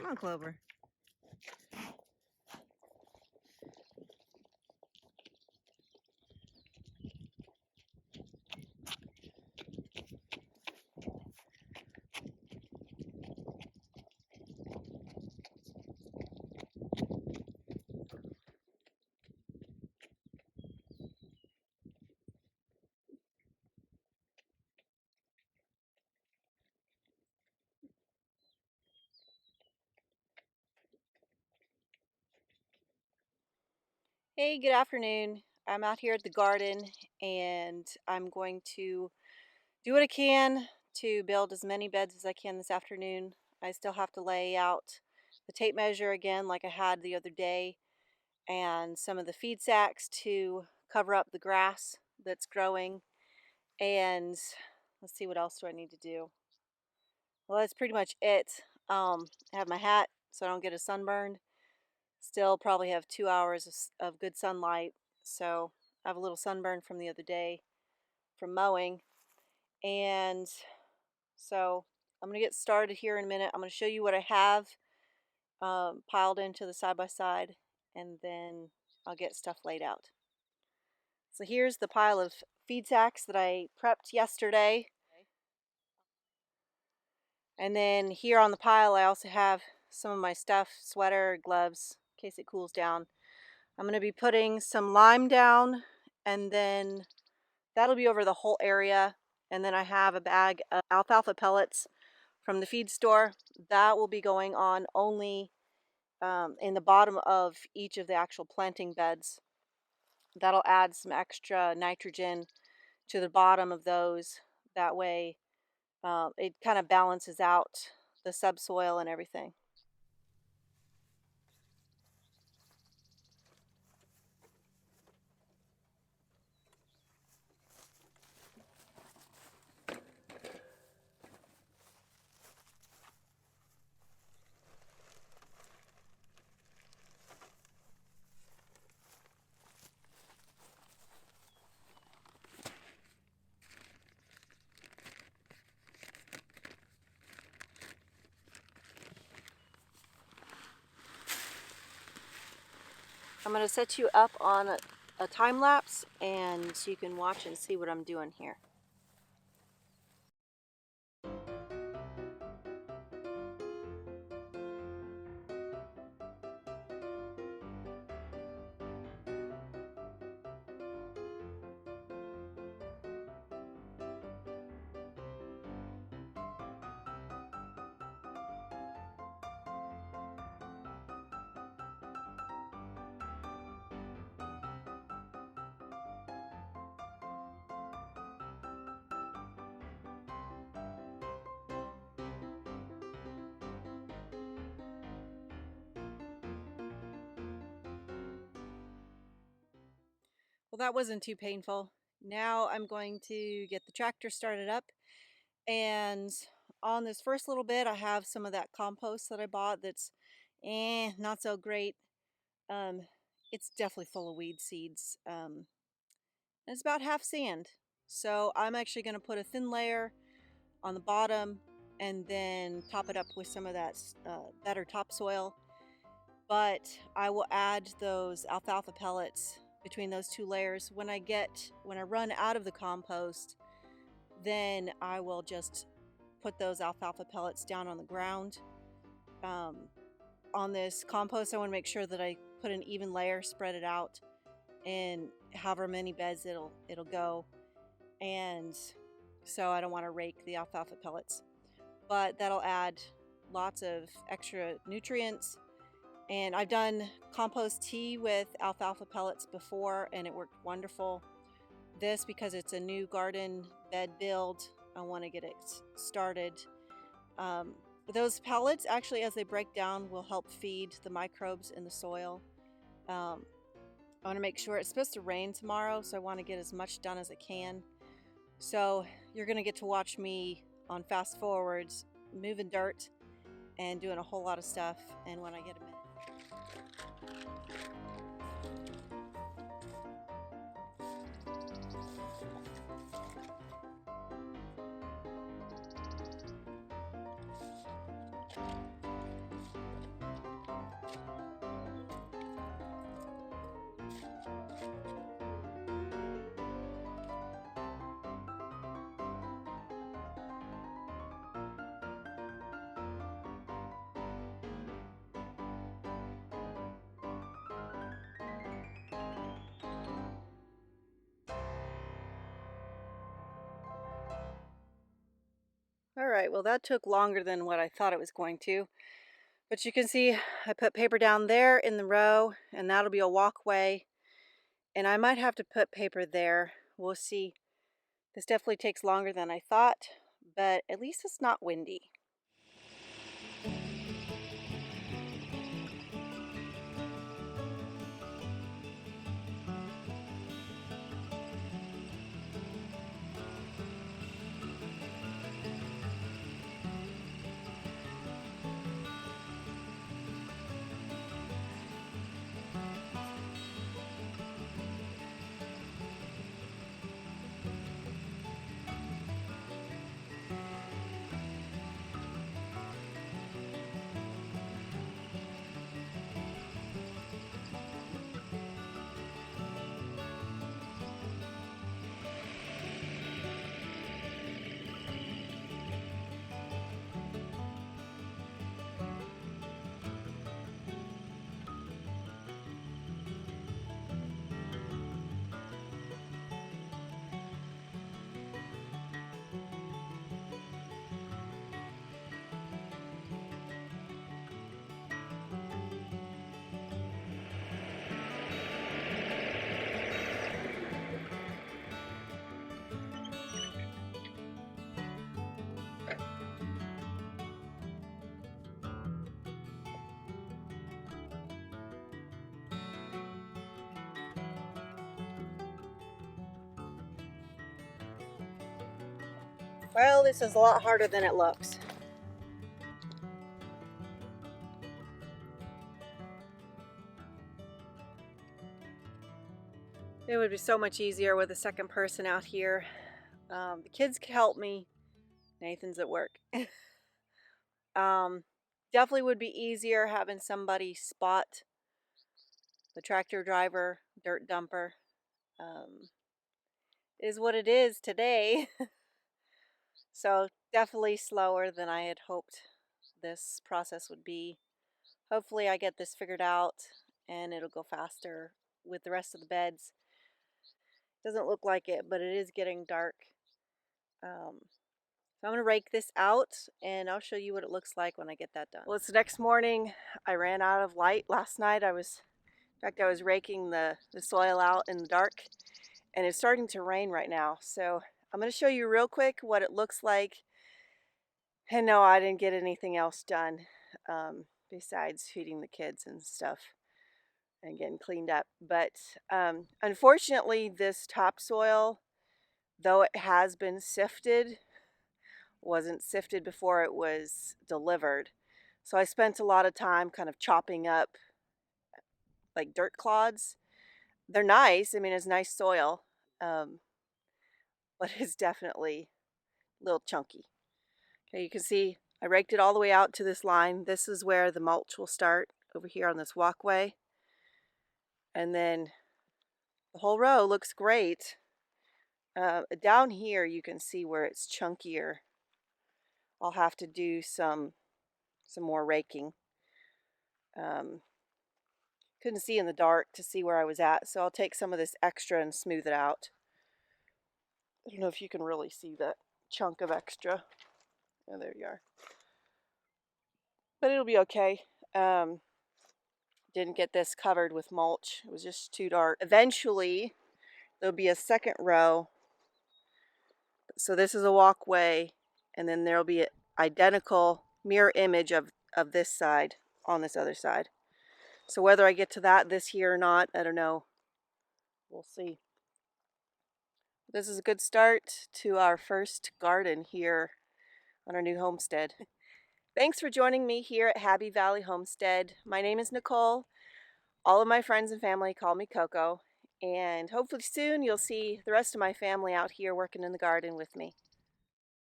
Come on, Clover. Hey, good afternoon. I'm out here at the garden and I'm going to do what I can to build as many beds as I can this afternoon. I still have to lay out the tape measure again like I had the other day, and some of the feed sacks to cover up the grass that's growing. And let's see, what else do I need to do? Well, that's pretty much it. I have my hat so I don't get a sunburn. Still probably have 2 hours of good sunlight, so I have a little sunburn from the other day from mowing. And so I'm going to get started here in a minute. I'm going to show you what I have piled into the side-by-side, and then I'll get stuff laid out. So here's the pile of feed sacks that I prepped yesterday. And then here on the pile I also have some of my stuff, sweater, gloves, in case it cools down. I'm going to be putting some lime down, and then that'll be over the whole area. And then I have a bag of alfalfa pellets from the feed store. That will be going on only in the bottom of each of the actual planting beds. That'll add some extra nitrogen to the bottom of those. That way it kind of balances out the subsoil and everything. I'm going to set you up on a time lapse, and so you can watch and see what I'm doing here. Well, that wasn't too painful. Now I'm going to get the tractor started up, and on this first little bit I have some of that compost that I bought that's not so great. Um, it's definitely full of weed seeds. And it's about half sand. So I'm actually going to put a thin layer on the bottom and then top it up with some of that better topsoil. But I will add those alfalfa pellets between those two layers. When I run out of the compost, then I will just put those alfalfa pellets down on the ground. On this compost, I want to make sure that I put an even layer, spread it out, and however many beds it'll go. And so I don't want to rake the alfalfa pellets, but that'll add lots of extra nutrients. And I've done compost tea with alfalfa pellets before, and it worked wonderful. This, because it's a new garden bed build, I want to get it started. Those pellets, actually, as they break down, will help feed the microbes in the soil. I want to make sure it's supposed to rain tomorrow, so I want to get as much done as I can. So you're going to get to watch me on fast forwards, moving dirt and doing a whole lot of stuff. And when I get a minute. right, well that took longer than what I thought it was going to. But you can see I put paper down there in the row, and that'll be a walkway. And I might have to put paper there. We'll see. This definitely takes longer than I thought, but at least it's not windy. Well, this is a lot harder than it looks. It would be so much easier with a second person out here. The kids could help me. Nathan's at work. um, Definitely would be easier having somebody spot the tractor driver, dirt dumper. Is what it is today. So definitely slower than I had hoped this process would be. Hopefully I get this figured out and it'll go faster with the rest of the beds. Doesn't look like it, but it is getting dark. So I'm going to rake this out and I'll show you what it looks like when I get that done. Well, it's the next morning. I ran out of light last night. I was raking the soil out in the dark, and it's starting to rain right now. So I'm going to show you real quick what it looks like. And no, I didn't get anything else done besides feeding the kids and stuff and getting cleaned up. But unfortunately, this topsoil, though it has been sifted, wasn't sifted before it was delivered. So I spent a lot of time kind of chopping up like dirt clods. They're nice. I mean, it's nice soil, but it's definitely a little chunky. Okay, you can see I raked it all the way out to this line. This is where the mulch will start, over here on this walkway. And then the whole row looks great. Down here you can see where it's chunkier. I'll have to do some more raking. Couldn't see in the dark to see where I was at, so I'll take some of this extra and smooth it out. I don't know if you can really see that chunk of extra. Oh, there you are. But it'll be okay. Didn't get this covered with mulch. It was just too dark. Eventually, there'll be a second row. So this is a walkway, and then there'll be an identical mirror image of this side on this other side. So whether I get to that this year or not, I don't know. We'll see. This is a good start to our first garden here on our new homestead. Thanks for joining me here at Happy Valley Homestead. My name is Nicole. All of my friends and family call me Coco, and hopefully soon you'll see the rest of my family out here working in the garden with me.